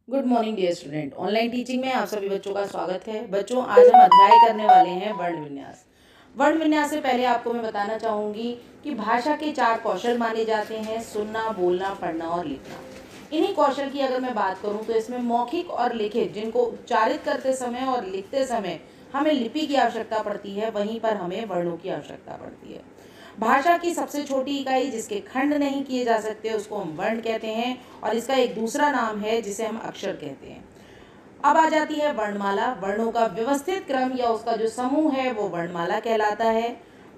Good morning dear student. Online teaching में आप सभी बच्चों का स्वागत है। बच्चों, आज हम अध्याय करने वाले हैं वर्ण विन्यास। वर्ण विन्यास से पहले आपको मैं बताना चाहूँगी कि भाषा के 4 कौशल माने जाते हैं: सुनना, बोलना, पढ़ना और लिखना। इन्हीं कौशल की अगर मैं बात करूँ तो इसमें मौखिक और लिखित, जिनको उच्चारित करते समय और लिखते समय हमें लिपि की आवश्यकता पड़ती है, वहीं पर हमें वर्णों की आवश्यकता पड़ती है। भाषा की सबसे छोटी इकाई जिसके खंड नहीं किए जा सकते उसको हम वर्ण कहते हैं, और इसका एक दूसरा नाम है जिसे हम अक्षर कहते हैं। अब आ जाती है वर्णमाला। वर्णों का व्यवस्थित क्रम या उसका जो समूह है वो वर्णमाला कहलाता है।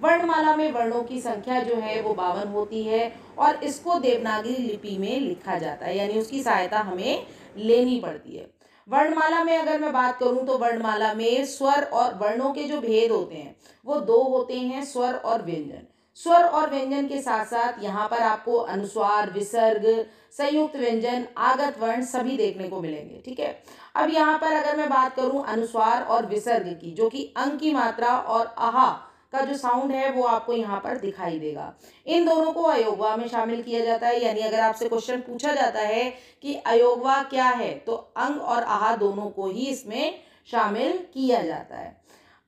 वर्णमाला में वर्णों की संख्या जो है वो 52 होती है, और इसको देवनागरी लिपि में लिखा जाता है, यानी उसकी सहायता हमें लेनी पड़ती है। वर्णमाला में अगर मैं बात करूं तो वर्णमाला में स्वर और वर्णों के जो भेद होते हैं वो 2 होते हैं: स्वर और व्यंजन। स्वर और व्यंजन के साथ साथ यहाँ पर आपको अनुस्वार, विसर्ग, संयुक्त व्यंजन, आगत वर्ण सभी देखने को मिलेंगे। ठीक है। अब यहाँ पर अगर मैं बात करूँ अनुस्वार और विसर्ग की, जो कि अंग की मात्रा और आहा का जो साउंड है वो आपको यहाँ पर दिखाई देगा। इन दोनों को अयोगवा में शामिल किया जाता है। यानी अगर आपसे क्वेश्चन पूछा जाता है कि अयोगवा क्या है, तो अंग और आहा दोनों को ही इसमें शामिल किया जाता है।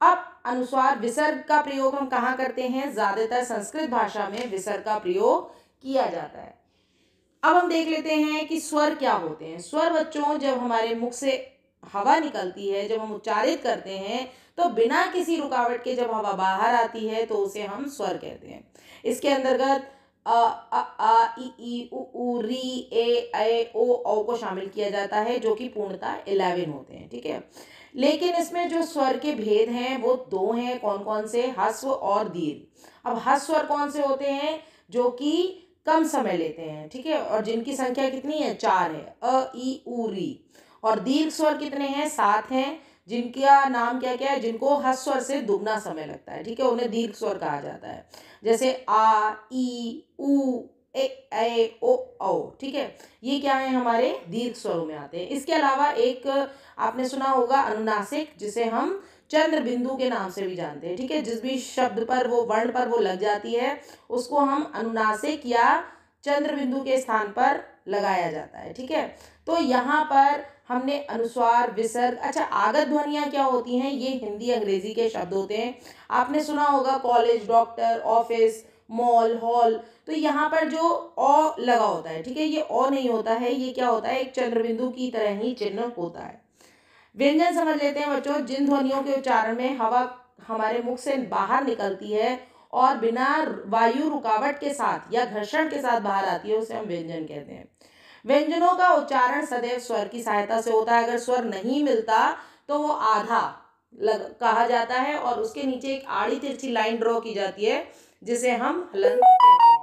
अब अनुस्वार विसर्ग का प्रयोग हम कहाँ करते हैं? ज्यादातर संस्कृत भाषा में विसर्ग का प्रयोग किया जाता है। अब हम देख लेते हैं कि स्वर क्या होते हैं। स्वर बच्चों, जब हमारे मुख से हवा निकलती है, जब हम उच्चारित करते हैं, तो बिना किसी रुकावट के जब हवा बाहर आती है तो उसे हम स्वर कहते हैं। इसके अंतर्गत आ ई उ ऊ री ए ओ को शामिल किया जाता है, जो कि पूर्णतः 11 होते हैं। ठीक है। लेकिन इसमें जो स्वर के भेद हैं वो 2 हैं। कौन कौन से? ह्रस्व और दीर्घ। अब ह्रस्व स्वर कौन से होते हैं? जो कि कम समय लेते हैं। ठीक है। और जिनकी संख्या कितनी है? 4 है। अ ई उ री। और दीर्घ स्वर कितने हैं? 7 हैं। जिनका नाम क्या क्या है? जिनको ह्रस्व स्वर से दुगना समय लगता है। ठीक है। उन्हें दीर्घ स्वर कहा जाता है, जैसे आ ई उ ए ओ औ। ठीक है। ये क्या है? हमारे दीर्घ स्वरों में आते हैं। इसके अलावा एक आपने सुना होगा अनुनासिक, जिसे हम चंद्र बिंदु के नाम से भी जानते हैं। ठीक है। जिस भी शब्द पर वो वर्ण पर वो लग जाती है उसको हम अनुनासिक या चंद्र बिंदु के स्थान पर लगाया जाता है। ठीक है। तो यहाँ पर हमने अनुस्वार, विसर्ग। अच्छा, आगत ध्वनियाँ क्या होती हैं? ये हिंदी अंग्रेजी के शब्द होते हैं। आपने सुना होगा college, doctor, office, mall, hall. तो यहाँ पर जो अ लगा होता है, ठीक है, ये अ नहीं होता है, ये क्या होता है? एक चंद्र बिंदु की तरह ही चिन्ह होता है। व्यंजन समझ लेते हैं बच्चों। जिन ध्वनियों के उच्चारण में हवा हमारे मुख से बाहर निकलती है और बिना वायु रुकावट के साथ या घर्षण के साथ बाहर आती है, उसे हम व्यंजन कहते हैं। व्यंजनों का उच्चारण सदैव स्वर की सहायता से होता है। अगर स्वर नहीं मिलता तो वो आधा कहा जाता है, और उसके नीचे एक आड़ी तिरछी लाइन ड्रॉ की जाती है जिसे हम हलंत कहते हैं।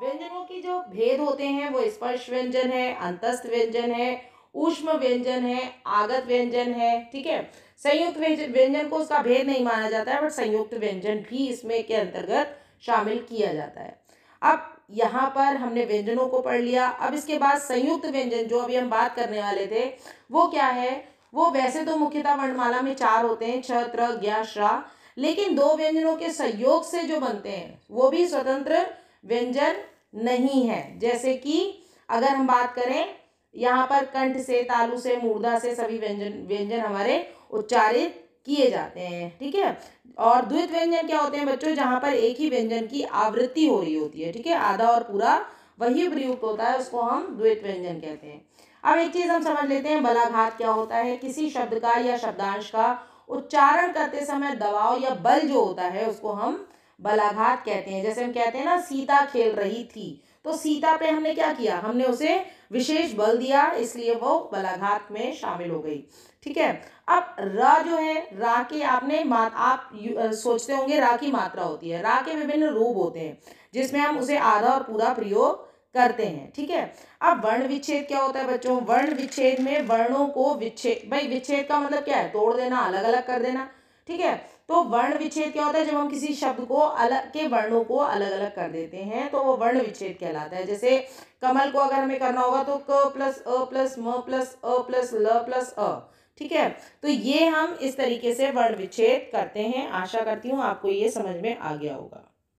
व्यंजनों की जो भेद होते हैं वो स्पर्श व्यंजन है, अंतस्थ व्यंजन है, ऊष्म व्यंजन है, आगत व्यंजन है। ठीक है। संयुक्त व्यंजन को उसका भेद नहीं माना जाता है, बट संयुक्त व्यंजन भी इसमें के अंतर्गत शामिल किया जाता है। अब यहाँ पर हमने व्यंजनों को पढ़ लिया। अब इसके बाद संयुक्त व्यंजन, जो अभी हम बात करने वाले थे, वो क्या है? वो वैसे तो मुख्यतः वर्णमाला में 4 होते हैं: छ, त्र, ज्ञ, श्रा। लेकिन 2 व्यंजनों के संयोग से जो बनते हैं वो भी स्वतंत्र व्यंजन नहीं है। जैसे कि अगर हम बात करें, यहाँ पर कंठ से, तालु से, मूर्धा से सभी व्यंजन हमारे उच्चारित किए जाते हैं। ठीक है। और द्वित व्यंजन क्या होते हैं बच्चों? जहाँ पर एक ही व्यंजन की आवृत्ति हो रही होती है। ठीक है। आधा और पूरा वही प्रयुक्त होता है, उसको हम द्वित व्यंजन कहते हैं। अब एक चीज हम समझ लेते हैं, बलाघात क्या होता है? किसी शब्द का या शब्दांश का उच्चारण करते समय दबाव या बल जो होता है उसको हम बलाघात कहते हैं। जैसे हम कहते हैं ना, सीता खेल रही थी, तो सीता पे हमने क्या किया? हमने उसे विशेष बल दिया, इसलिए वो बलाघात में शामिल हो गई। ठीक है। अब र जो है, रा के आपने आप सोचते होंगे रा की मात्रा होती है। रा के विभिन्न रूप होते हैं जिसमें हम उसे आधा और पूरा प्रयोग करते हैं। ठीक है। अब वर्ण विच्छेद क्या होता है बच्चों? वर्ण विच्छेद में वर्णों को विच्छेद, भाई विच्छेद का मतलब क्या है? तोड़ देना, अलग अलग कर देना। ठीक है। तो वर्ण विच्छेद क्या होता है? जब हम किसी शब्द को अलग के वर्णों को अलग अलग कर देते हैं तो वो वर्ण विच्छेद कहलाता है। जैसे कमल को अगर हमें करना होगा तो क प्लस अ प्लस म प्लस अ प्लस ल प्लस अ। ठीक है। तो ये हम इस तरीके से वर्ण विच्छेद करते हैं। आशा करती हूँ आपको ये समझ में आ गया होगा।